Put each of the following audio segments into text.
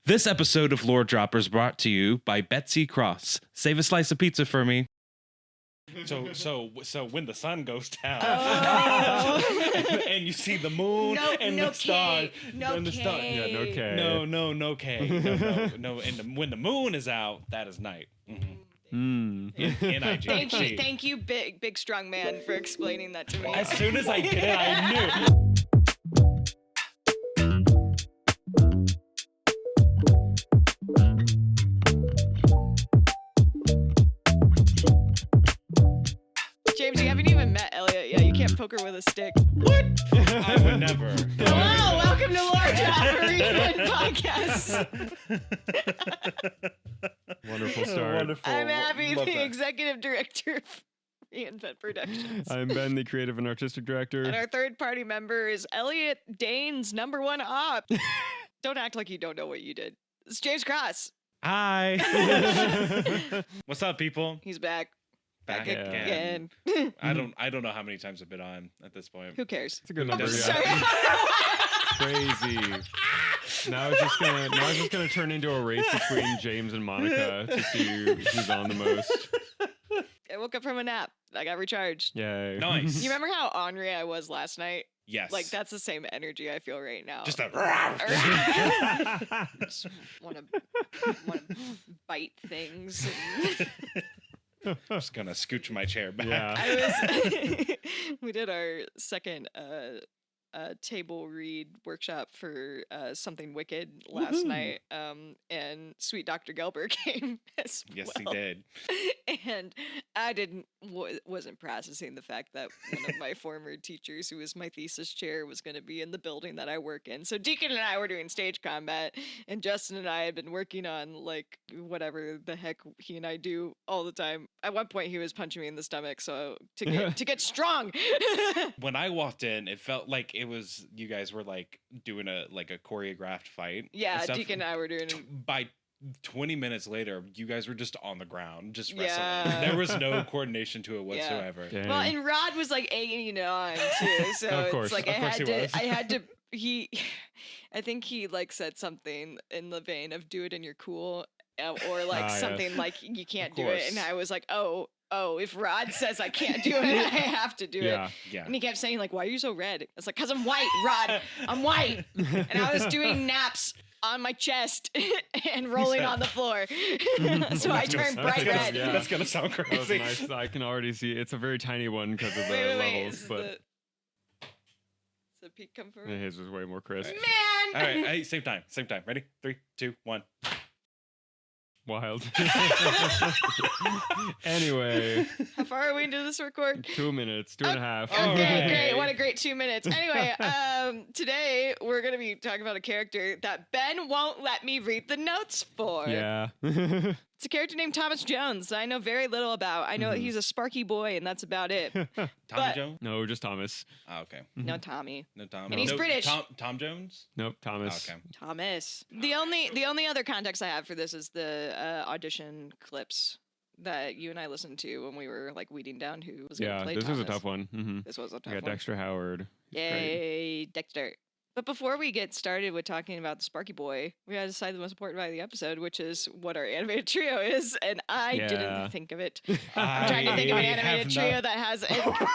This episode of Lore Droppers brought to you by Betsy Cross. Save a slice of pizza for me. So when the sun goes down and you see the moon and the stars, no K. No K. No. And when the moon is out, that is night. N-I-G-H-T. Thank you, big strong man, for explaining that to me. As soon as I did it, I knew. James, you haven't even met Elliot yet. You can't poke her with a stick. What? I would never. Hello, welcome to Lore Dropper Podcast. Wonderful start. Wonderful. I'm Abby, Love the that. Executive Director of Reinvent Productions. I'm Ben, the creative and artistic director. And our third party member is Elliot Dane's #1 op. Don't act like you don't know what you did. It's James Cross. Hi. What's up, people? He's back. Back Yeah. again. I don't know how many times I've been on at this point. Who cares? It's a good number. I'm Yeah. sorry. Crazy. Now it's just gonna turn into a race between James and Monica to see who's on the most. I woke up from a nap. I got recharged. Yay. Nice. You remember how ornery I was last night? Yes. Like, that's the same energy I feel right now. just a. Just want to bite things. Just gonna scooch my chair back. Yeah. We did our second table read workshop for Something Wicked last night, and Sweet Dr. Gelber came as Yes, well. he did. And I wasn't processing the fact that one of my former teachers, who was my thesis chair, was going to be in the building that I work in. So Deacon and I were doing stage combat, and Justin and I had been working on like whatever the heck he and I do all the time. At one point, he was punching me in the stomach, so to get strong. When I walked in, it felt like it was you guys were like doing a choreographed fight. Yeah, and stuff. Deacon and I were doing. By 20 minutes later, you guys were just on the ground, just wrestling. Yeah. There was no coordination to it whatsoever. Dang. Well, and Rod was like egging on too, so Of course. it's like Of course he was. I had to. I think he like said something in the vein of "do it and you're cool," or like yes. something like "you can't Of do it," course. and I was like, "Oh, if Rod says I can't do it, I have to do Yeah. it." Yeah. And he kept saying like, "Why are you so red?" I was like, "Cause I'm white, Rod. I'm white," and I was doing naps on my chest and rolling on the floor, so I turned bright red. Yeah. That's gonna sound That was crazy. nice. I can already see it's a very tiny one because of the Wait. levels, Is but the peak come from? his was way more crisp. Man. All right, hey, same time. Ready? 3, 2, 1. Wild. Anyway, How far are we into this record? 2 minutes, 2.5. Okay, great. What a great 2 minutes. Anyway, today we're going to be talking about a character that Ben won't let me read the notes for. Yeah. It's a character named Thomas Jones that I know very little about. I know that he's a Sparky boy, and that's about it. Tommy But- Jones? No, just Thomas. Oh, okay. No Tommy. No Tom. And he's no, British. Tom Jones? Nope, Thomas. Okay. Thomas. The only other context I have for this is the audition clips that you and I listened to when we were like weeding down who was going to Yeah, play this was a Thomas. tough one. Mm-hmm. This was a I tough got one. Dexter Howard. He's great. Yay, Dexter. But before we get started with talking about the Sparky Boy, we gotta decide the most important part of the episode, which is what our animated trio is, and I Yeah. didn't think of it. I'm trying to think of an animated trio that has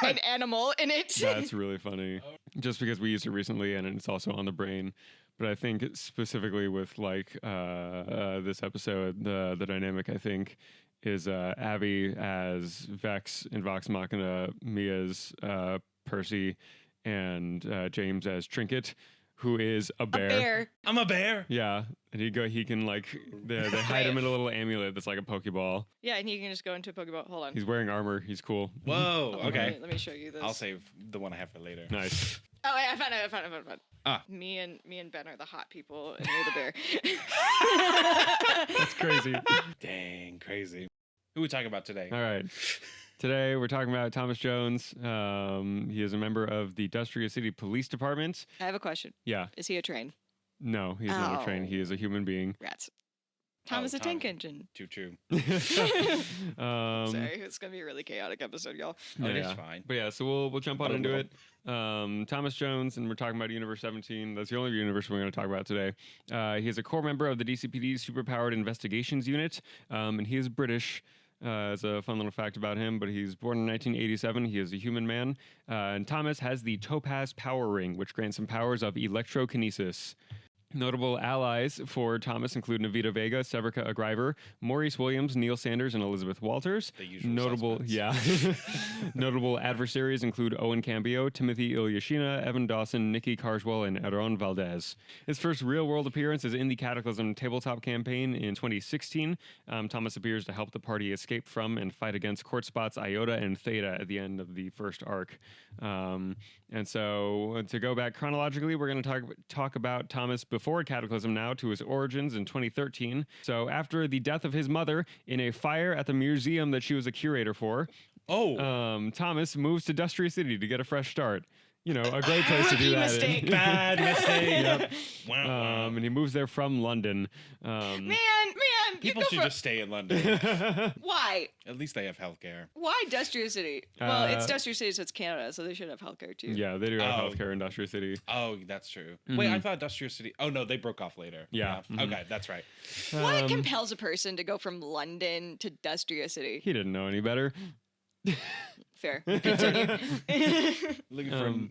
an animal in it. That's really funny. Just because we used it recently and it's also on the brain. But I think specifically with like this episode, the dynamic I think is Abby as Vex in Vox Machina, me as Percy, and James as Trinket, who is a bear. A bear. I'm a bear. Yeah, and he can like they hide him in a little amulet that's like a Pokeball. Yeah, and he can just go into a Pokeball. Hold on. He's wearing armor. He's cool. Whoa. Hold on, Okay. Let me show you this. I'll save the one I have for later. Nice. Oh, wait, I found it. Ah. Me and Ben are the hot people, and you're the bear. That's crazy. Dang, crazy. Who are we talking about today? All right. Today we're talking about Thomas Jones. He is a member of the Dustria City Police Department. I have a question. Yeah. Is he a train? No, he's not a train. Oh. He is a human being. Rats. Thomas the Tank Engine. Choo-choo. Sorry, it's going to be a really chaotic episode, y'all. Oh, it is fine. But yeah, so we'll jump on into it. Thomas Jones, and we're talking about Universe 17. That's the only universe we're going to talk about today. He is a core member of the DCPD's Superpowered Investigations Unit, and he is British. As a fun little fact about him, but he's born in 1987. He is a human man. And Thomas has the Topaz Power Ring, which grants him powers of electrokinesis. Notable allies for Thomas include Navita Vega, Severica Agriver, Maurice Williams, Neil Sanders, and Elizabeth Walters. The usual Notable, suspects. Notable adversaries include Owen Cambio, Timothy Ilyashina, Evan Dawson, Nikki Carswell, and Aaron Valdez. His first real-world appearance is in the Cataclysm tabletop campaign in 2016. Thomas appears to help the party escape from and fight against court spots Iota and Theta at the end of the first arc. And so, to go back chronologically, we're going to talk about Thomas before Cataclysm now to his origins in 2013. So, after the death of his mother in a fire at the museum that she was a curator for, Thomas moves to Dustria City to get a fresh start. You know, a great place to do that. Mistake. Bad mistake. Yep. And he moves there from London. Man, People should just stay in London. Why? At least they have healthcare. Why Dustria City? Well, it's Dustria City, so it's Canada, so they should have healthcare too. Yeah, they do have healthcare in Dustria City. Oh, that's true. Wait, I thought Dustria City. Oh no, they broke off later. Yeah. Okay, that's right. What compels a person to go from London to Dustria City? He didn't know any better. Fair. Continue. Looking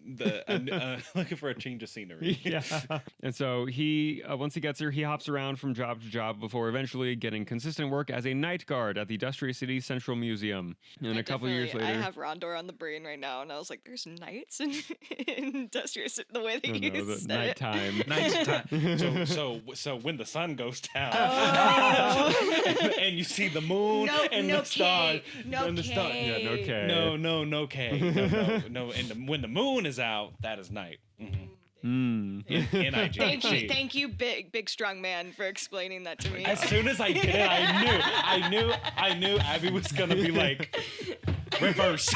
for a change of scenery. Yeah. And so he, once he gets here, he hops around from job to job before eventually getting consistent work as a night guard at the Dustria City Central Museum. And a couple years later, I have Rondor on the brain right now, and I was like, "There's nights in Dustria City." The way they use nighttime. Nighttime. So when the sun goes down, and you see the moon and the stars, no K. Yeah, no K. No K. No. And when the moon is out, that is night. N-I-G-H-T. Thank you, big strong man, for explaining that to me. As soon as I did it, I knew Abby was gonna be like, reverse.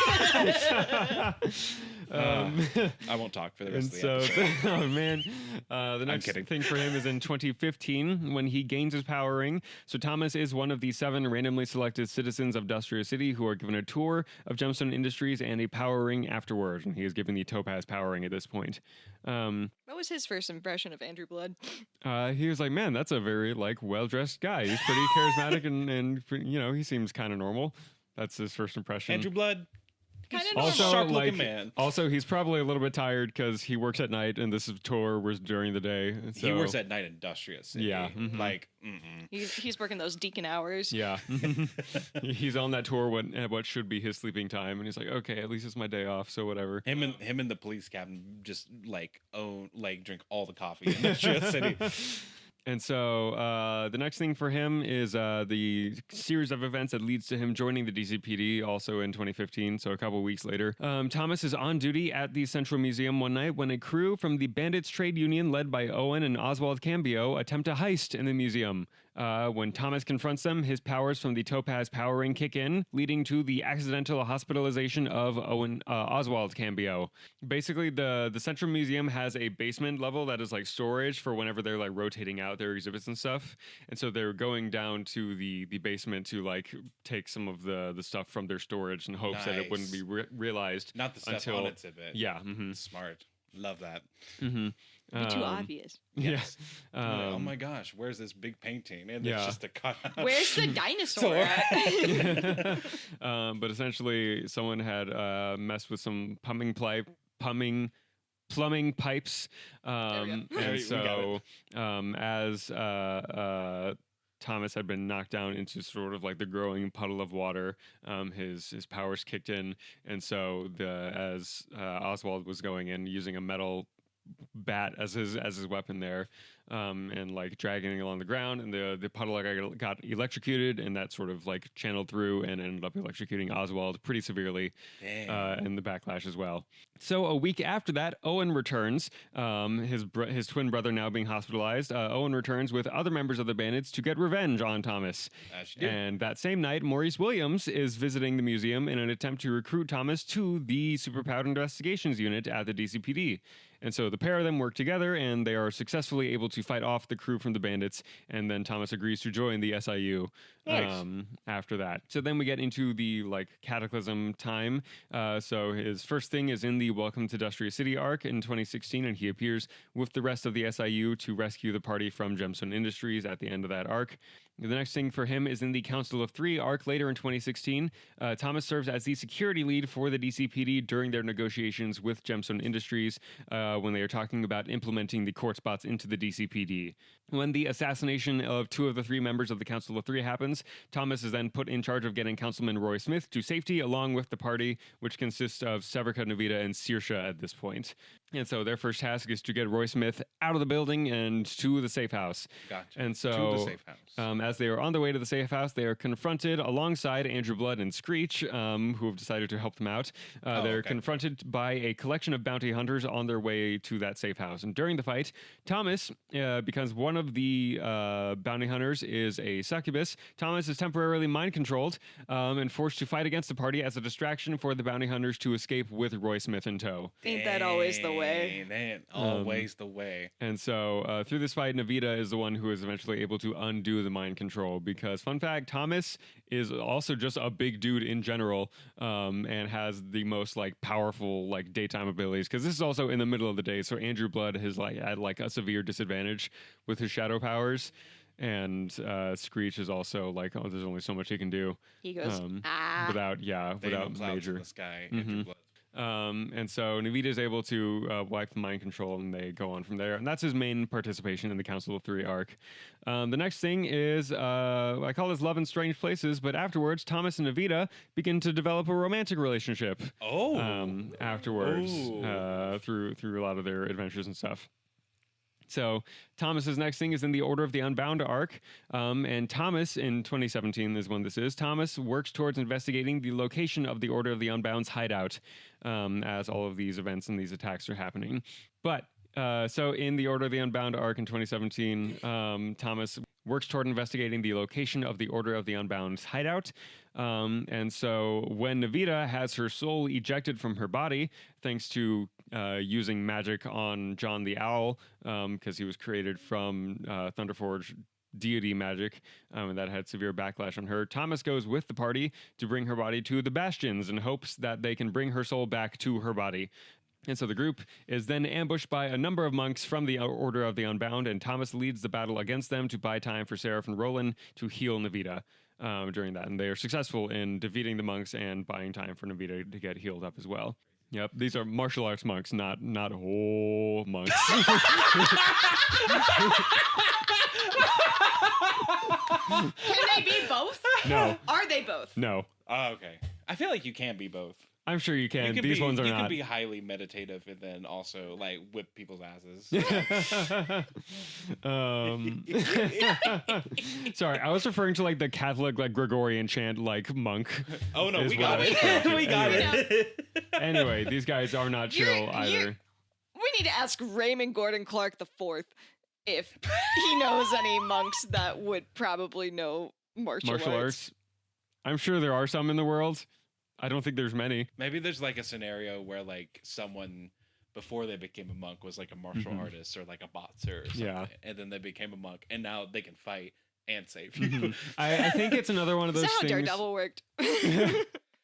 I won't talk for the rest of the episode. Oh man, the next thing for him is in 2015 when he gains his powering. So Thomas is one of the 7 randomly selected citizens of Dustria City who are given a tour of Gemstone Industries and a power ring afterward, and he is given the Topaz powering at this point. What was his first impression of Andrew Blood? He was like, man, that's a very well-dressed guy. He's pretty charismatic and you know, he seems kind of normal. That's his first impression. Andrew Blood. Kind of Also, sharp-looking man. Also, he's probably a little bit tired because he works at night, and this tour was during the day. So. He works at night in Dustria City. Yeah, He's working those deacon hours. Yeah, he's on that tour at what should be his sleeping time, and he's like, okay, at least it's my day off, so whatever. Him and the police captain just drink all the coffee in Dustria City. And so the next thing for him is the series of events that leads to him joining the DCPD also in 2015, so a couple weeks later. Thomas is on duty at the Central Museum one night when a crew from the Bandits Trade Union led by Owen and Oswald Cambio attempt a heist in the museum. When Thomas confronts them, his powers from the Topaz Power Ring kick in, leading to the accidental hospitalization of Oswald Cambio. Basically, the Central Museum has a basement level that is like storage for whenever they're like rotating out their exhibits and stuff. And so they're going down to the basement to like take some of the stuff from their storage in hopes that it wouldn't be realized. Not the stuff on exhibit. Yeah. Smart. Love that. Be too obvious. Yes. Oh my gosh, where's this big painting? And it's just a cut. Where's the dinosaur at? But essentially, someone had messed with some plumbing pipes, and so as Thomas had been knocked down into sort of like the growing puddle of water, his powers kicked in, and so as Oswald was going in using a metal bat as his weapon there, and like dragging it along the ground, and the puddle got electrocuted, and that sort of like channeled through and ended up electrocuting Oswald pretty severely, in the backlash as well. So a week after that, Owen returns, his twin brother now being hospitalized. Owen returns with other members of the Bandits to get revenge on Thomas. And that same night, Maurice Williams is visiting the museum in an attempt to recruit Thomas to the Superpowered Investigations Unit at the DCPD. And so the pair of them work together, and they are successfully able to fight off the crew from the bandits, and then Thomas agrees to join the SIU. Nice. After that. So then we get into the Cataclysm time. So his first thing is in the Welcome to Dustria City arc in 2016, and he appears with the rest of the SIU to rescue the party from Gemstone Industries at the end of that arc. The next thing for him is in the Council of Three arc later in 2016. Thomas serves as the security lead for the DCPD during their negotiations with Gemstone Industries when they are talking about implementing the court spots into the DCPD. When the assassination of 2 of the 3 members of the Council of Three happens, Thomas is then put in charge of getting Councilman Roy Smith to safety along with the party, which consists of Severica, Navita, and Saoirse at this point. And so their first task is to get Roy Smith out of the building and to the safe house. Gotcha. And so, to the safe house. As they are on their way to the safe house, they are confronted alongside Andrew Blood and Screech, who have decided to help them out. They're confronted by a collection of bounty hunters on their way to that safe house. And during the fight, Thomas, because one of the bounty hunters is a succubus, Thomas is temporarily mind-controlled and forced to fight against the party as a distraction for the bounty hunters to escape with Roy Smith in tow. Ain't that always the way? Always the way. And so through this fight, Navita is the one who is eventually able to undo the mind control because, fun fact, Thomas is also just a big dude in general and has the most powerful daytime abilities because this is also in the middle of the day. So Andrew Blood has at a severe disadvantage with his shadow powers. And Screech is also there's only so much he can do. He goes, without major. In the sky, Andrew Blood. And so Navita is able to wipe the mind control, and they go on from there. And that's his main participation in the Council of Three arc. The next thing is, I call this Love in Strange Places, but afterwards, Thomas and Navita begin to develop a romantic relationship. Afterwards, through a lot of their adventures and stuff. So Thomas's next thing is in the Order of the Unbound arc, and Thomas, in 2017 is when this is, Thomas works towards investigating the location of the Order of the Unbound's hideout as all of these events and these attacks are happening. But, so in the Order of the Unbound arc in 2017, Thomas works toward investigating the location of the Order of the Unbound's hideout. And so when Navita has her soul ejected from her body, thanks to using magic on John the Owl, because he was created from Thunderforge deity magic, and that had severe backlash on her, Thomas goes with the party to bring her body to the Bastions in hopes that they can bring her soul back to her body. And so the group is then ambushed by a number of monks from the Order of the Unbound, and Thomas leads the battle against them to buy time for Seraph and Roland to heal Navita during that. And they are successful in defeating the monks and buying time for Navita to get healed up as well. Yep, these are martial arts monks, not whole monks. Can they be both? No. Are they both? No. Oh, okay. I feel like you can be both. I'm sure you can. These ones are not. You can be highly meditative and then also whip people's asses. Sorry, I was referring to the Catholic Gregorian chant monk. Oh no, we got it. We got it. Anyway, these guys are not chill either. We need to ask Raymond Gordon Clark IV if he knows any monks that would probably know martial arts. I'm sure there are some in the world. I don't think there's many. Maybe there's a scenario where someone before they became a monk was a martial artist or a boxer or something. Yeah. And then they became a monk and now they can fight and save you. I think it's another one of those things. Is that how Daredevil worked?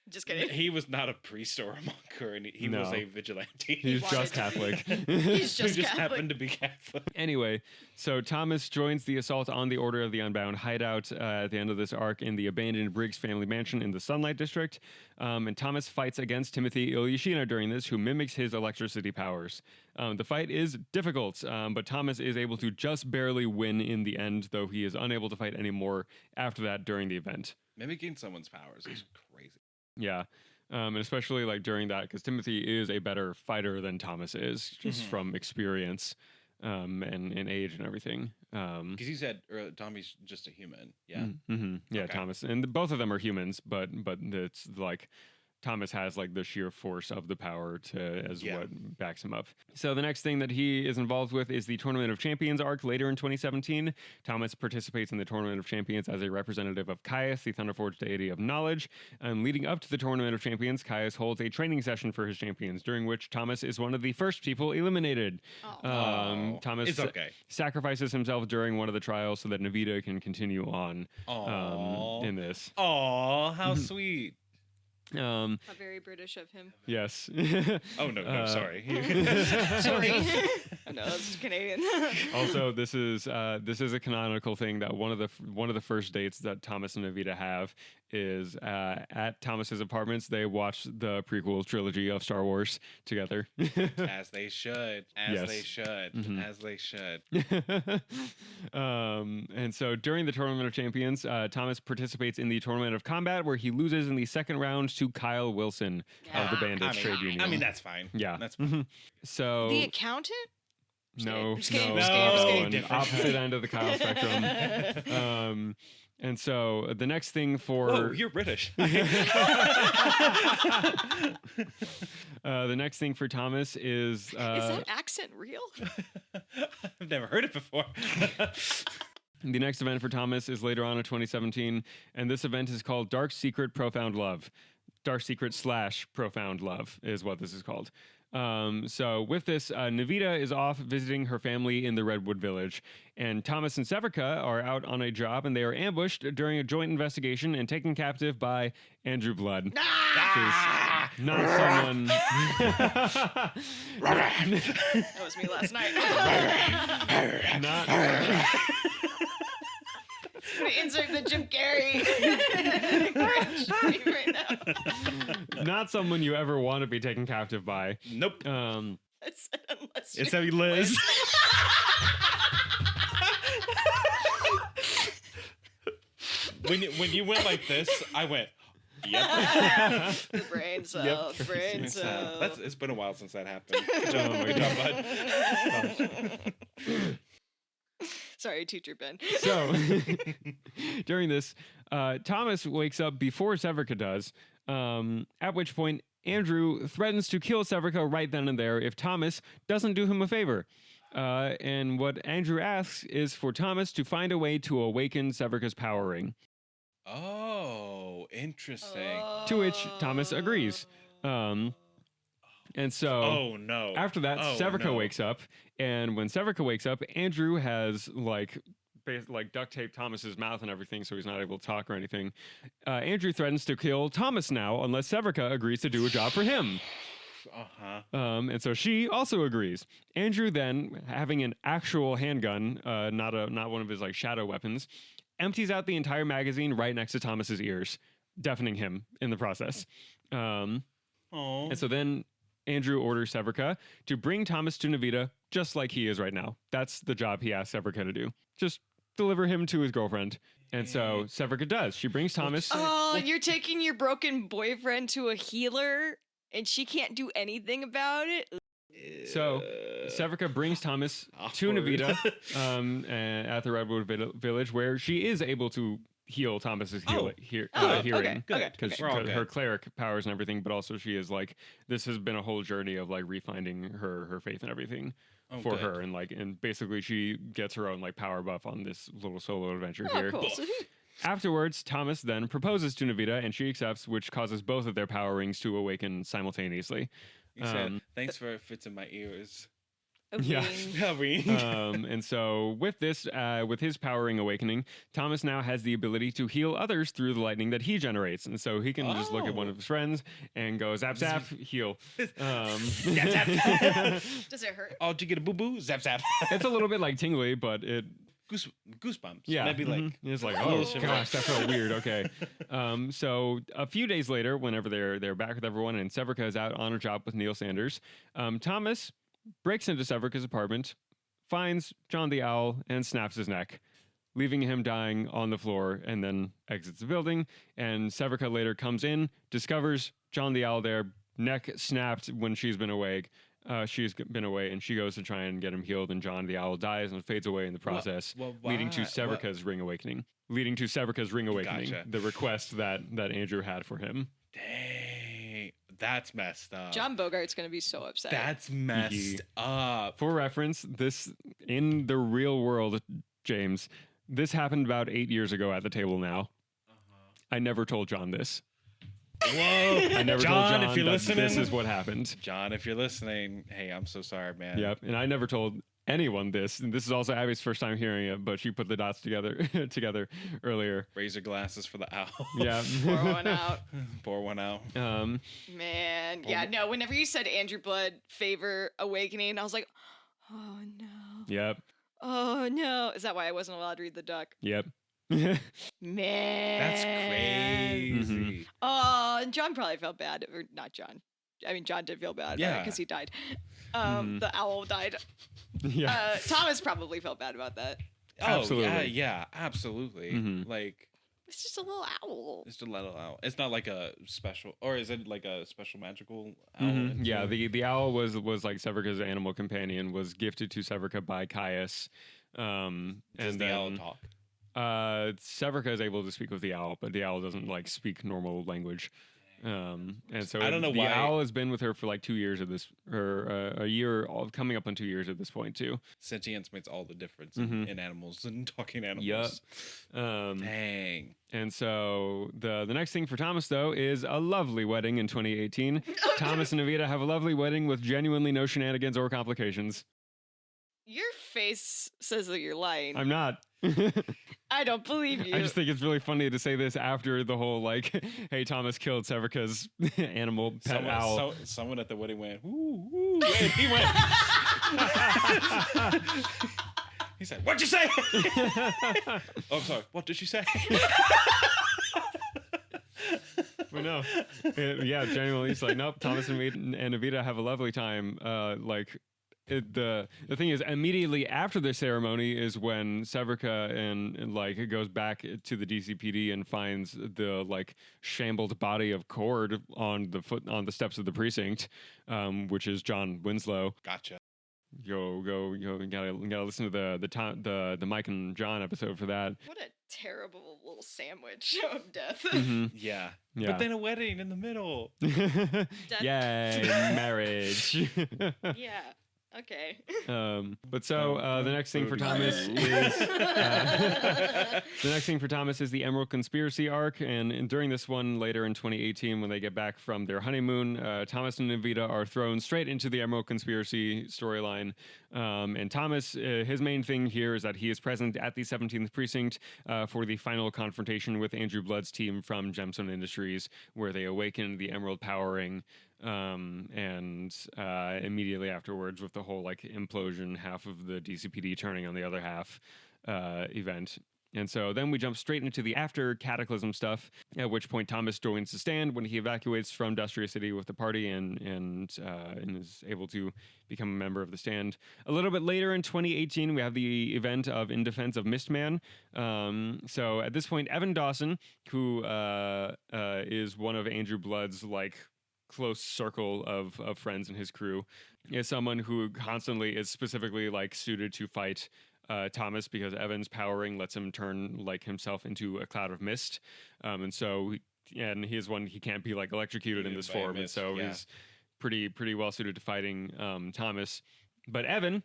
Just kidding. He was not a priest or a monk or he was a vigilante. He's just Catholic. He's just Catholic. Happened to be Catholic. Anyway, so Thomas joins the assault on the Order of the Unbound hideout at the end of this arc in the abandoned Briggs family mansion in the Sunlight District. And Thomas fights against Timothy Ilyashina during this, who mimics his electricity powers. The fight is difficult, but Thomas is able to just barely win in the end, though he is unable to fight anymore after that during the event. Mimicking someone's powers is crazy. Yeah. And especially during that, because Timothy is a better fighter than Thomas is, just from experience and age and everything. Because you said Tommy's just a human, yeah? Yeah, okay. Thomas. And both of them are humans, but it's Thomas has like the sheer force of the power as Yeah. what backs him up. So the next thing that he is involved with is the Tournament of Champions arc later in 2017. Thomas participates in the Tournament of Champions as a representative of Caius, the Thunderforged deity of knowledge. And leading up to the Tournament of Champions, Caius holds a training session for his champions, during which Thomas is one of the first people eliminated. Thomas It's okay. sacrifices himself during one of the trials so that Navita can continue on in this. Aw, how sweet. Um, How very British of him. yes. Oh, no, sorry. Sorry. Oh, no, that's Canadian. Also, this is a canonical thing that one of the first dates that Thomas and Navita have is at Thomas's apartments. They watch the prequel trilogy of Star Wars together. As they should. As Yes. they should. Mhm. As they should. And so during the Tournament of Champions, Thomas participates in the Tournament of Combat, where he loses in the second round to Kyle Wilson of the Bandits Trade Union. I mean, that's fine. Yeah. That's fine. So The accountant? no, Just kidding, no, just kidding, just kidding. an Different. opposite end of the Kyle spectrum. And so the next thing for Whoa, you're British. the next thing for Thomas is Is that accent real? I've never heard it before. the next event for Thomas is later on in 2017, and this event is called Dark Secret Profound Love. Dark Secret / Profound Love is what this is called. So with this, Navita is off visiting her family in the Redwood Village, and Thomas and Severica are out on a job, and they are ambushed during a joint investigation and taken captive by Andrew Blood, which is not someone. That was me last night. not. Insert the Jim Carrey. right now. Not someone you ever want to be taken captive by. Nope. I said unless It's you're how you Liz. When you went like this, I went, yep. the brain cell. Brain cell. It's been a while since that happened. Good job, bud. Sorry, teacher Ben. So during this, Thomas wakes up before Severica does, at which point Andrew threatens to kill Severica right then and there if Thomas doesn't do him a favor. And what Andrew asks is for Thomas to find a way to awaken Severica's power ring, Oh, interesting. to which Thomas agrees. And so Oh no. after that, Oh, Severica no. wakes up, and when Severica wakes up, Andrew has like duct taped Thomas's mouth and everything, so he's not able to talk or anything. Andrew threatens to kill Thomas now unless Severica agrees to do a job for him. And so she also agrees. Andrew then, having an actual handgun, not one of his like shadow weapons, empties out the entire magazine right next to Thomas's ears, deafening him in the process. Oh. And so then Andrew orders Severica to bring Thomas to Navita just like he is right now. That's the job he asked Severica to do. Just deliver him to his girlfriend. And so Severica does. She brings Thomas. Oh, you're taking your broken boyfriend to a healer and she can't do anything about it? So Severica brings Thomas to Awkward. Navita at the Redwood Village, where she is able to heal Thomas's hearing. Okay, Good. Because We're all good. her cleric powers and everything, but also she is like, this has been a whole journey of like refinding her faith and everything for good. her, and basically she gets her own like power buff on this little solo adventure Oh, here. cool. So who- Afterwards, Thomas then proposes to Navita, and she accepts, which causes both of their power rings to awaken simultaneously. He said, "Thanks for fits in my ears." Yeah. I mean, And so with this, with his powering awakening, Thomas now has the ability to heal others through the lightning that he generates. And so he can just look at one of his friends and go, zap, zap, heal. Zap, zap. Does it hurt? Oh, did you get a boo boo? Zap zap. It's a little bit like tingly, but it, Goosebumps. yeah. Maybe like. mhm. It's like, little oh shiver. gosh, that felt weird. Okay. So a few days later, whenever they're back with everyone and Severica is out on a job with Neil Sanders, Thomas breaks into Severica's apartment, finds John the Owl, and snaps his neck, leaving him dying on the floor, and then exits the building. And Severica later comes in, discovers John the Owl there, neck snapped when she's been awake. She's been away, and she goes to try and get him healed, and John the Owl dies and fades away in the process, leading to Severica's ring awakening. Leading to Severica's ring awakening, Gotcha. the request that Andrew had for him. Dang. That's messed up. John Bogart's gonna be so upset. That's messed up. For reference, this in the real world, James, this happened about 8 years ago at the table now. I never told John this. Whoa. I never John, told John if you're that listening, this is what happened. John, if you're listening, hey, I'm so sorry, man. Yep. And I never told anyone this. And this is also Abby's first time hearing it, but she put the dots together earlier. Razor glasses for the owl. Yeah. Pour one out. Pour one out. Man, yeah, no. Whenever you said Andrew Blood favor awakening, I was like, oh no. Yep. Oh no. Is that why I wasn't allowed to read the duck? Yep. Man. That's crazy. Oh, and John probably felt bad, or not John. I mean, John did feel bad because he died. The owl died. Yeah. Thomas probably felt bad about that. Oh, Absolutely. yeah, absolutely. Like, It's just a little owl. it's a little owl. It's not like a special, or is it like a special magical owl? Yeah, the owl was like Severka's animal companion, was gifted to Severka by Caius. Does And the owl then talk? Severka is able to speak with the owl, but the owl doesn't like speak normal language. And so I don't know the why- owl has been with her for like 2 years at this, or a year, coming up on 2 years at this point too. Sentience makes all the difference in animals and talking animals. Yup. Dang. And so the next thing for Thomas though is a lovely wedding in 2018. Thomas and Evita have a lovely wedding with genuinely no shenanigans or complications. Your face says that you're lying. I'm not. I don't believe you. I just think it's really funny to say this after the whole like, hey, Thomas killed Severka's animal pet owl. Someone at the wedding went, ooh, ooh, and he went. He said, "What'd you say?" Oh, I'm sorry. What did she say? But no, yeah, genuinely, it's like, nope. Thomas and Evita have a lovely time. The thing is, immediately after the ceremony is when Severka and like it goes back to the DCPD and finds the like shambled body of Cord on the steps of the precinct, which is John Winslow. Gotcha. You gotta listen to the Mike and John episode for that. What a terrible little sandwich of death. Yeah. Yeah. But then a wedding in the middle. Yay, marriage. Yeah. Okay. But so the next thing for Thomas is the Emerald Conspiracy arc, and during this one later in 2018, when they get back from their honeymoon, Thomas and Evita are thrown straight into the Emerald Conspiracy storyline. And Thomas, his main thing here is that he is present at the 17th precinct for the final confrontation with Andrew Blood's team from Gemstone Industries, where they awaken the Emerald powering. And immediately afterwards, with the whole like implosion, half of the DCPD turning on the other half event. And so then we jump straight into the after Cataclysm stuff, at which point Thomas joins the stand when he evacuates from Dustria City with the party and is able to become a member of the stand. A little bit later in 2018, we have the event of In Defense of Mistman. So at this point, Evan Dawson, who is one of Andrew Blood's like close circle of friends in his crew, is someone who constantly is specifically like suited to fight Thomas, because Evan's powering lets him turn like himself into a cloud of mist, and so he is one, he can't be like electrocuted in this form, and so he's pretty well suited to fighting Thomas. But Evan,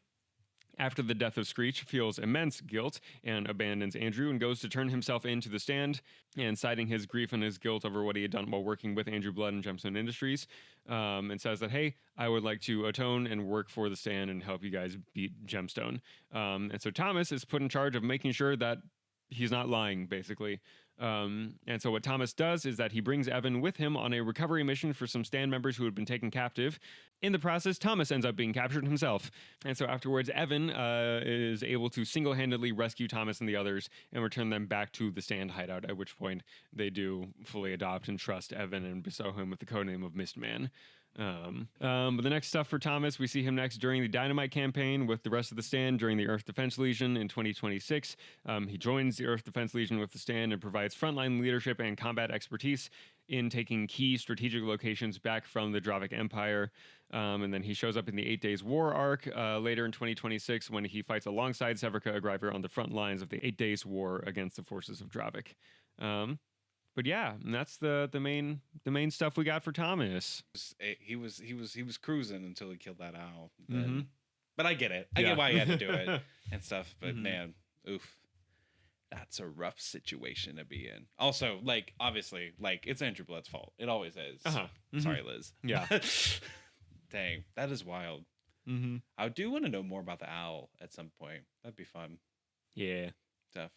after the death of Screech, feels immense guilt and abandons Andrew and goes to turn himself into the stand, and citing his grief and his guilt over what he had done while working with Andrew Blood and Gemstone Industries, and says that, hey, I would like to atone and work for the stand and help you guys beat Gemstone. And so Thomas is put in charge of making sure that he's not lying, basically. And so what Thomas does is that he brings Evan with him on a recovery mission for some stand members who had been taken captive. In the process, Thomas ends up being captured himself. And so afterwards, Evan is able to single-handedly rescue Thomas and the others and return them back to the stand hideout, at which point they do fully adopt and trust Evan and bestow him with the codename of Mistman. But the next stuff for Thomas, we see him next during the Dynamite campaign with the rest of the stand during the Earth Defense Legion in 2026. He joins the Earth Defense Legion with the stand and provides frontline leadership and combat expertise in taking key strategic locations back from the Dravic Empire. And then he shows up in the 8 Days War arc later in 2026 when he fights alongside Severka Agriver on the front lines of the 8 Days War against the forces of Dravic. But yeah, and that's the main stuff we got for Thomas. He was cruising until he killed that owl. Mm-hmm. But I get it. I Yeah. get why he had to do it and stuff. But Mhm. man, oof. That's a rough situation to be in. Also, like, obviously, like, it's Andrew Blood's fault. It always is. Uh-huh. Mhm. Sorry, Liz. Yeah. Dang, that is wild. Mm-hmm. I do want to know more about the owl at some point. That'd be fun. Yeah. Stuff.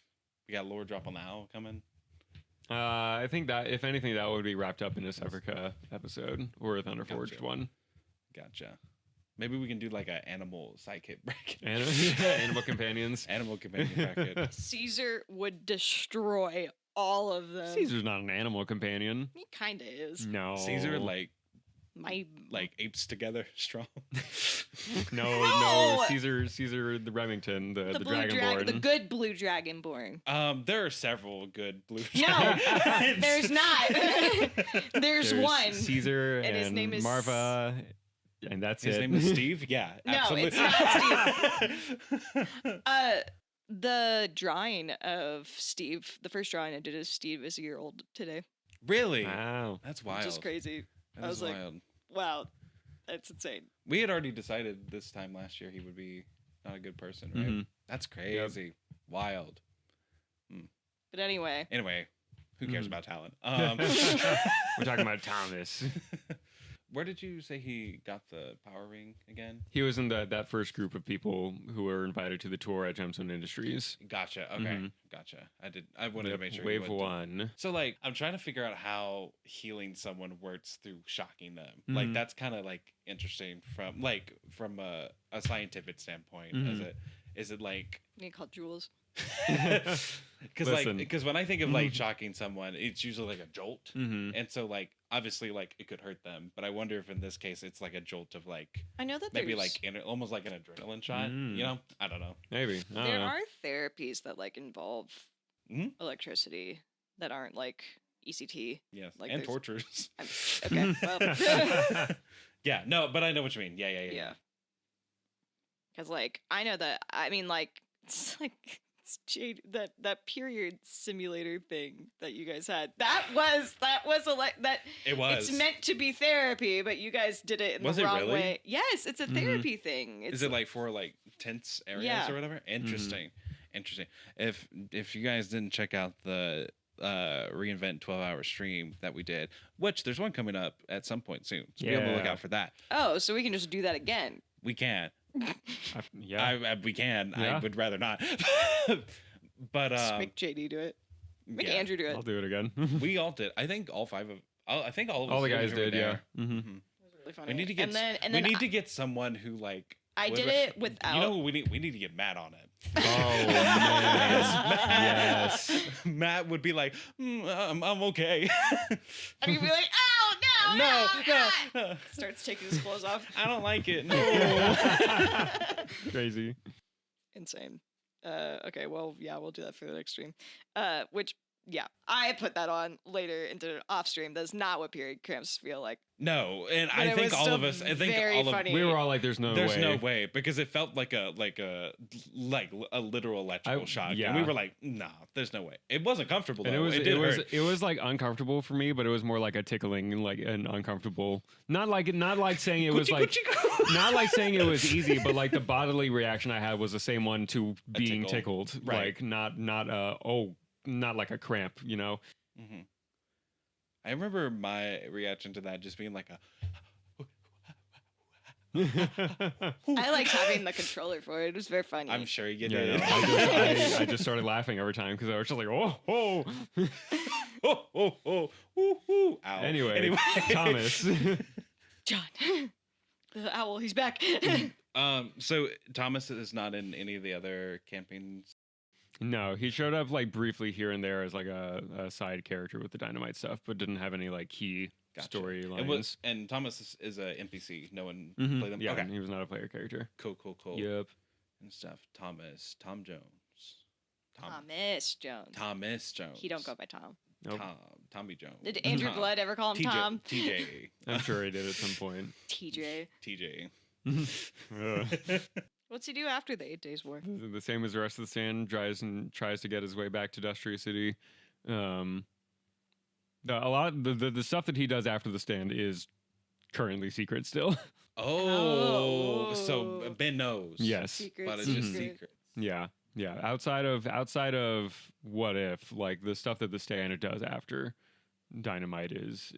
We got lore drop on the owl coming. I think that if anything, that would be wrapped up in a Severka episode or a Thunderforged Gotcha. one. Gotcha. Maybe we can do like an animal sidekick bracket. Animal companions. Animal companion bracket. Caesar would destroy all of them. Caesar's not an animal companion. He kind of is. No. Caesar like My apes together strong. No. No! Caesar the Remington, the blue Dragonborn. the good blue dragonborn. There are several good blue. No, dragons. there's not. there's one. Caesar And and his name is- Marva, and that's His it. name is Steve. Yeah, No, absolutely. it's not The drawing of Steve, the first drawing I did of Steve is a year old today. Really? Wow. That's wild. Which is crazy. That I is was like, wild. wow, that's insane. We had already decided this time last year he would be not a good person, right? Mhm. That's crazy. Wild. But anyway, Anyway, who cares Mhm. about talent? We're talking about Thomas. Where did you say he got the power ring again? He was in that first group of people who were invited to the tour at Gemstone Industries. Gotcha. Okay. Mhm. Gotcha. I wanted to make sure. he Wave went through- one. So like, I'm trying to figure out how healing someone works through shocking them. Like Mhm. that's kind of like interesting from a scientific standpoint. Mhm. Is it like you need to call Jules. Listen. because when I think of like shocking someone, it's usually like a jolt, Mm-hmm. and so like obviously like it could hurt them, but I wonder if in this case it's like a jolt of like I know that maybe there's, like almost like an adrenaline shot. Mm. You know, I don't know. Maybe. I don't there know. are therapies that like involve Mhm. electricity that aren't like ECT. Yes, Like and there's- tortures. Okay, well, Yeah, no, but I know what you mean. Yeah. yeah. Because like I know that I mean like it's like it's that period simulator thing that you guys had that was that It was. it's meant to be therapy, but you guys did it in Was the it wrong really? way. Yes, it's a Mhm. therapy thing. It's Is it like for like tense areas Yeah. or whatever? Interesting. Interesting. If you guys didn't check out the reinvent 12-hour stream that we did, which there's one coming up at some point soon, so be able to look Yeah. out for that. oh, so we can just do that again. We can. Yeah. We can. I Yeah. would rather not. But Just make JD do it. Make yeah, Andrew do it. I'll do it again. we all did. I think all five of. I think all of All us the guys were did, yeah. there. Mm-hmm. It was really funny. We need to get. and we then need to get someone who like. I would did re- it without. You know who we need? We need to get Matt on it. Oh, man. Yes. Yes. Matt would be like, I'm okay. and you'd be like, oh no, no, ah!" no. Starts taking his clothes off. I don't like it. No. Crazy. Insane. Okay, well, yeah, we'll do that for the next stream. Which, yeah, I put that on later into an off stream. That's not what period cramps feel like. No, and But I it think was all still of us. I think very all of funny. We were all like, "There's no there's way." no way because it felt like a literal electrical shock. yeah. And we were like, nah, there's no way. It wasn't comfortable. And though. it did was hurt. it was like uncomfortable for me, but it was more like a tickling, like an uncomfortable. Not like saying it was like not like saying it was easy, but like the bodily reaction I had was the same one to being tickle. tickled. Right. Like not like a cramp, you know. Mhm. I remember my reaction to that just being like a. I liked having the controller for it. It was very funny. I'm sure you Yeah, did. no, I just started laughing every time because I was just like, oh. Ow. Anyway, Thomas. John, the owl, he's back. So Thomas is not in any of the other campings. No, he showed up like briefly here and there as like a side character with the dynamite stuff, but didn't have any like key Gotcha. storylines. And Thomas is a NPC. No one Mhm. played him. Yeah, Okay. he was not a player character. Cool. Yep. And stuff. Tom Jones. Thomas Jones. Thomas Jones. He don't go by Tom. Nope. Tommy Jones. Did Andrew Tom. Blood ever call him Tom? TJ. I'm sure he did at some point. TJ. TJ. What's he do after the 8 Days War? The same as the rest of the stand, tries to get his way back to Dustria City. The stuff that he does after the stand is currently secret still. Oh, so Ben knows. Yes. Secret, But it's just secret. secret. Yeah. Outside of What If, like the stuff that the stand does after Dynamite is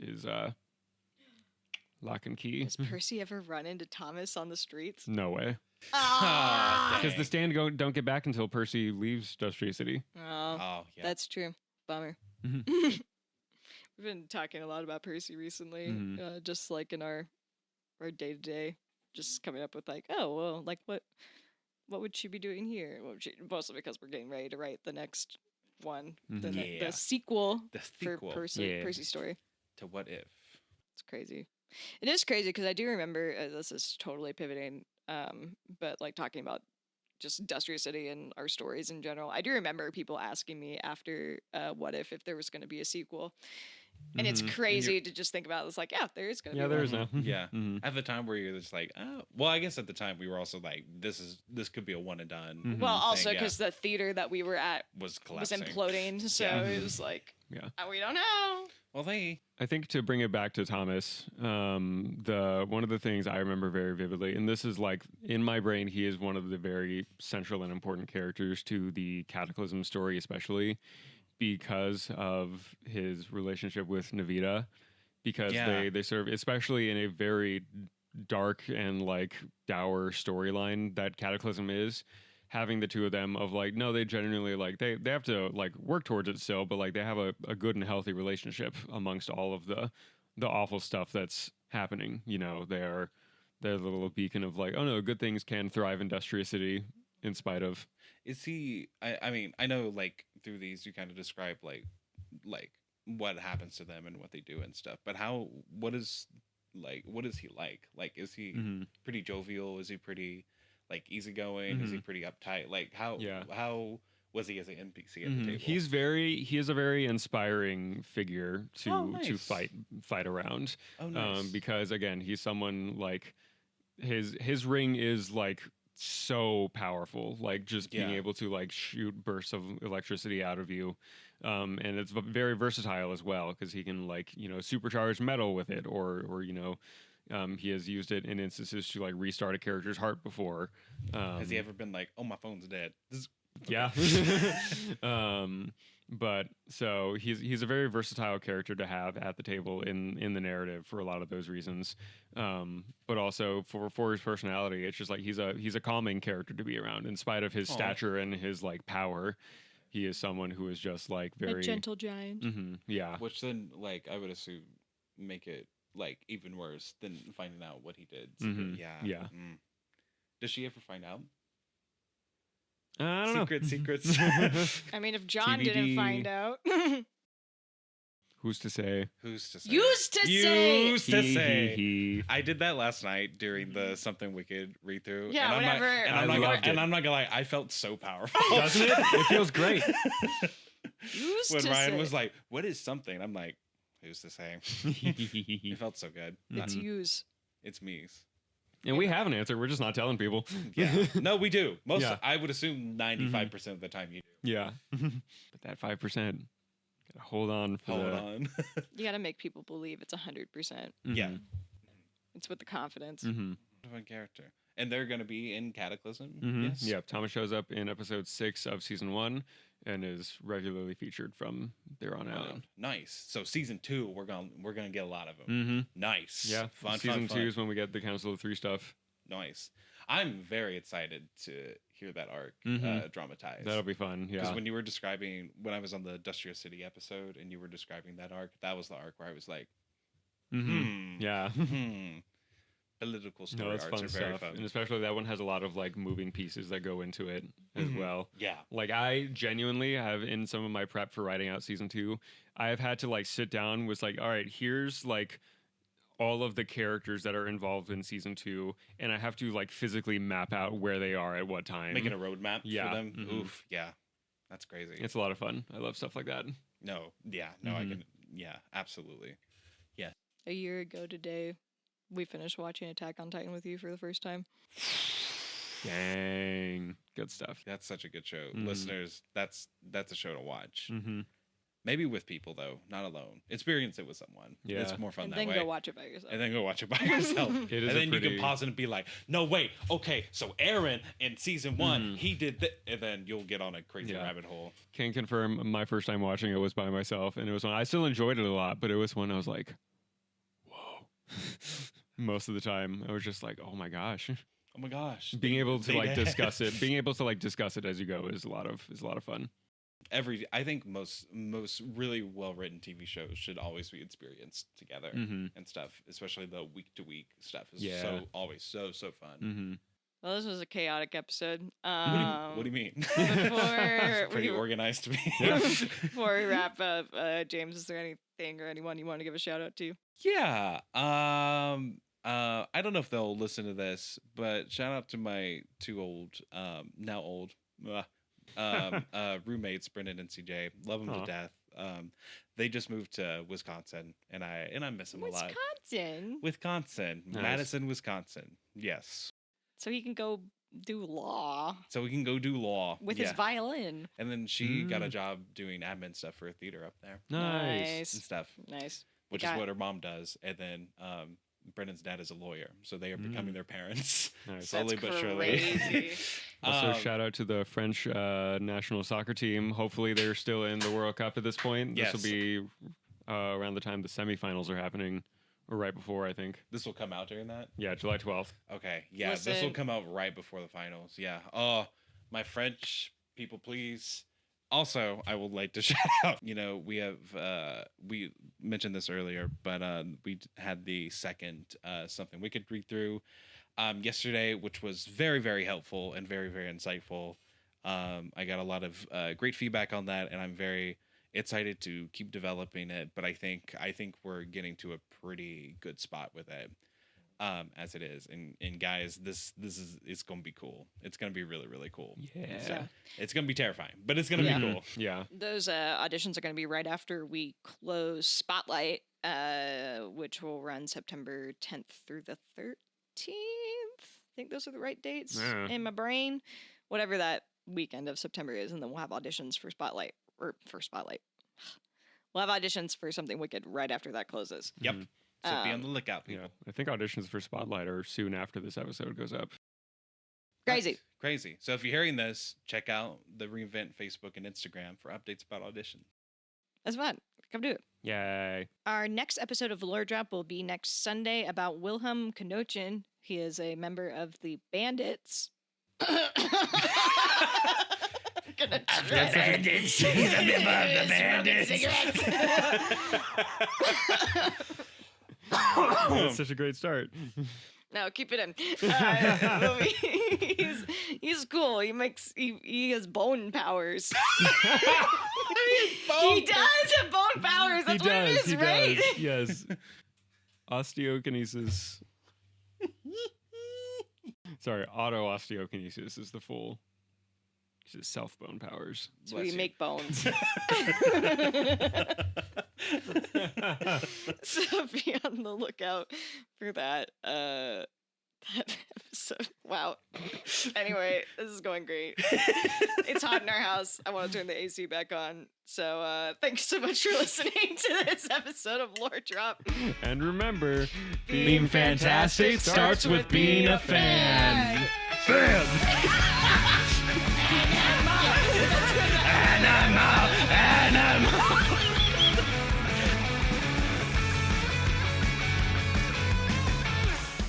lock and key. Does Percy ever run into Thomas on the streets? No way. Ah! Because the stand don't get back until Percy leaves Dustria City. Oh, Oh, yeah. that's true. Bummer. Mhm. We've been talking a lot about Percy recently, Mhm. just like in our day to day, just coming up with like, oh well, like what would she be doing here? What would she, mostly because we're getting ready to write the next one, Mhm. Yeah. the sequel The for sequel Yeah. Percy's story. to What If. It's crazy. It is crazy because I do remember this is totally pivoting, but like talking about just Dustria City and our stories in general. I do remember people asking me after What If there was going to be a sequel, and it's Mhm. crazy to just think about. It's like, yeah, there is going to Yeah, be there one. is now. Yeah. Mhm. At the time where you're just like, oh, well, I guess at the time we were also like, this could be a one and done. Mhm. Well, also thing, yeah, because the theater that we were at was was collapsing. imploding, so Yeah. it was like, Yeah. We don't know. Well, I think to bring it back to Thomas, the one of the things I remember very vividly, and this is like in my brain, he is one of the very central and important characters to the Cataclysm story, especially because of his relationship with Navita, because Yeah. they serve, especially in a very dark and like dour storyline that Cataclysm is. Having the two of them of like, no, they genuinely like they have to like work towards it still, but like they have a good and healthy relationship amongst all of the awful stuff that's happening. You know, they're the little beacon of like, oh no, good things can thrive in Dustria City in spite of. is he? I mean, I know like through these you kind of describe like what happens to them and what they do and stuff. But what is he like? Like, is he Mhm. pretty jovial? Is he pretty like easygoing? Is he pretty uptight? Like Yeah. how was he as an NPC at Mhm. the table? He is a very inspiring figure to Oh, nice. fight around. Oh, nice. Because again, he's someone like his ring is like so powerful, like just being Yeah. able to like shoot bursts of electricity out of you. And it's very versatile as well because he can like supercharge metal with it, or he has used it in instances to like restart a character's heart before. Has he ever been like, oh, my phone's dead? Yeah. But so he's a very versatile character to have at the table in the narrative for a lot of those reasons. But also for his personality, it's just like he's a calming character to be around in spite of his Aw. stature and his like power. He is someone who is just like very A gentle giant. yeah. Which then, like, I would assume make it like even worse than finding out what he did. So, Mhm. Yeah. Yeah. Does she ever find out? I don't know. Secrets. I mean, if John didn't TBD. find out, Who's to say? Who's to say? used to say. Used to say. He. I did that last night during the Something Wicked read through. Yeah, and whatever. I'm I not loved it. and I'm not gonna lie, I felt so powerful. Doesn't it? It feels great. Used When to Ryan say. was like, "What is something?" I'm like, "Who's to say?" It felt so good. It's Mhm. use. It's me's. And we have an answer. We're just not telling people. Yeah. No, we do. Yeah. I would assume 95% of the time you do. Yeah. But that 5%, gotta hold on for Hold the, on. You got to make people believe it's 100%. Yeah. It's with the confidence. Mm-hmm. One character. And they're gonna be in Cataclysm. Mm-hmm. Yes. Yeah. Thomas shows up in episode 6 of season 1 and is regularly featured from there on out. Nice. So season 2, we're gonna get a lot of them. Mm-hmm. Nice. Yeah. Fun. Season fun, 2 is when we get the Council of 3 stuff. Nice. I'm very excited to hear that arc Mhm. dramatized. That'll be fun. Because Yeah. when you were describing, when I was on the Dustria City episode and you were describing that arc, that was the arc where I was like, Mm-hmm. Yeah. Political story No, it's arcs fun are very stuff. fun. And especially that one has a lot of like moving pieces that go into it as Mhm. well. Yeah. Like I genuinely have in some of my prep for writing out season 2, I have had to like sit down with like, all right, here's like all of the characters that are involved in season 2, and I have to like physically map out where they are at what time. Making a roadmap Yeah. for them. Mhm. Oof. Yeah. That's crazy. It's a lot of fun. I love stuff like that. No. Yeah. No, I Mhm. can. Yeah. Absolutely. A year ago today, we finished watching Attack on Titan with you for the first time. Dang. Good stuff. That's such a good show. Mhm. Listeners, that's a show to watch. Mm-hmm. Maybe with people though, not alone. Experience it with someone. Yeah. It's more fun And that then way. go watch it by yourself. And then go watch it by yourself. It is and a then you pretty- can pause it and be like, no, wait, okay, so Aaron in season 1, he did that. And then you'll get on a crazy Yeah. rabbit hole. Can confirm my first time watching it was by myself, and it was when I still enjoyed it a lot, but it was when I was like, whoa. Most of the time, I was just like, oh my gosh. Oh my gosh. Being able to They like did. discuss it, as you go is a lot of fun. I think most really well written TV shows should always be experienced together Mhm. and stuff, especially the week to week stuff is Yeah. always so fun. Mm-hmm. Well, this was a chaotic episode. What do you mean? Before It's pretty we- organized to me. Before we wrap up, James, is there anything or anyone you want to give a shout out to? Yeah. I don't know if they'll listen to this, but shout out to my two now old roommates, Brendan and CJ. Love them Aw. to death. They just moved to Wisconsin, and I miss them a lot. Wisconsin, Nice. Madison, Wisconsin. Yes. So he can go do law So we can go do law with his violin. And then she got a job doing admin stuff for a theater up there Nice. and stuff, Nice. which Got- is what her mom does. And then Brendan's dad is a lawyer, so they are becoming their parents Nice. slowly That's but surely. crazy. Also, shout out to the French national soccer team. Hopefully, they're still in the World Cup at this point. Yes. This will be around the time the semifinals are happening, or right before, I think. This will come out during that. Yeah, July 12th. Okay, yeah, this will Listen. come out right before the finals. Yeah. Oh, my French people, please. Also, I would like to shout out. You know, we have we mentioned this earlier, but we had the second something we could read through yesterday, which was very, very helpful and very, very insightful. I got a lot of great feedback on that, and I'm very excited to keep developing it. But I think we're getting to a pretty good spot with it. As it is, and guys, this is it's gonna be cool. It's gonna be really, really cool. Yeah. So, it's gonna be terrifying, but it's gonna Yeah. be cool. Yeah. Those auditions are going to be right after we close Spotlight, which will run September 10th through the 13th. I think those are the right dates Yeah. in my brain. Whatever that weekend of September is, and then we'll have auditions for Spotlight. We'll have auditions for Something Wicked right after that closes. Yep. So be on the Um, lookout, people. Yeah. I think auditions for Spotlight are soon after this episode goes up. Crazy. Crazy. So if you're hearing this, check out the Reinvent Facebook and Instagram for updates about audition. That's fun. Come do it. Yay. Our next episode of Lore Drop will be next Sunday about Wilhelm Knochin. He is a member of the Bandits. Gonna try. Bandits. He's a member of the Bandits. That's such a great start. No, keep it in. He's cool. He has bone powers. He does have bone powers. That's what it is, he right? does. Yes. Osteokinesis. Sorry, auto-osteokinesis is the full. Just self-bone powers. So we Bless you. make bones. So be on the lookout for that episode. Wow. Anyway, this is going great. It's hot in our house. I want to turn the AC back on. So thanks so much for listening to this episode of Lore Drop. And remember, Being fantastic starts with being a fan.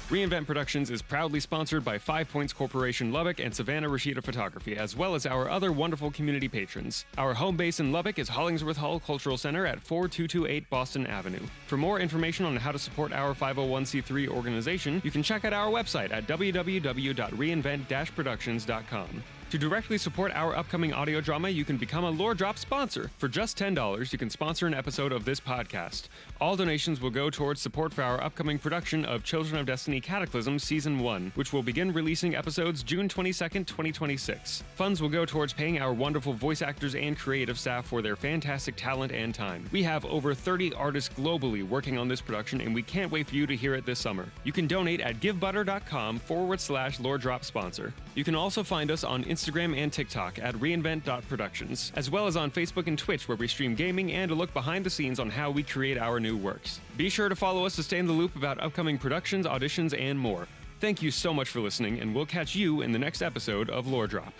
Reinvent Productions is proudly sponsored by 5 Points Corporation Lubbock and Savannah Rashida Photography, as well as our other wonderful community patrons. Our home base in Lubbock is Hollingsworth Hall Cultural Center at 4228 Boston Avenue. For more information on how to support our 501c3 organization, you can check out our website at www.reinvent-productions.com. To directly support our upcoming audio drama, you can become a Lore Drop sponsor. For just $10, you can sponsor an episode of this podcast. All donations will go towards support for our upcoming production of Children of Destiny Cataclysm Season 1, which will begin releasing episodes June 22nd, 2026. Funds will go towards paying our wonderful voice actors and creative staff for their fantastic talent and time. We have over 30 artists globally working on this production, and we can't wait for you to hear it this summer. You can donate at givebutter.com/Lore Drop sponsor. You can also find us on Instagram Instagram and TikTok at reinvent.productions, as well as on Facebook and Twitch, where we stream gaming and a look behind the scenes on how we create our new works. Be sure to follow us to stay in the loop about upcoming productions, auditions, and more. Thank you so much for listening, and we'll catch you in the next episode of Lore Drop.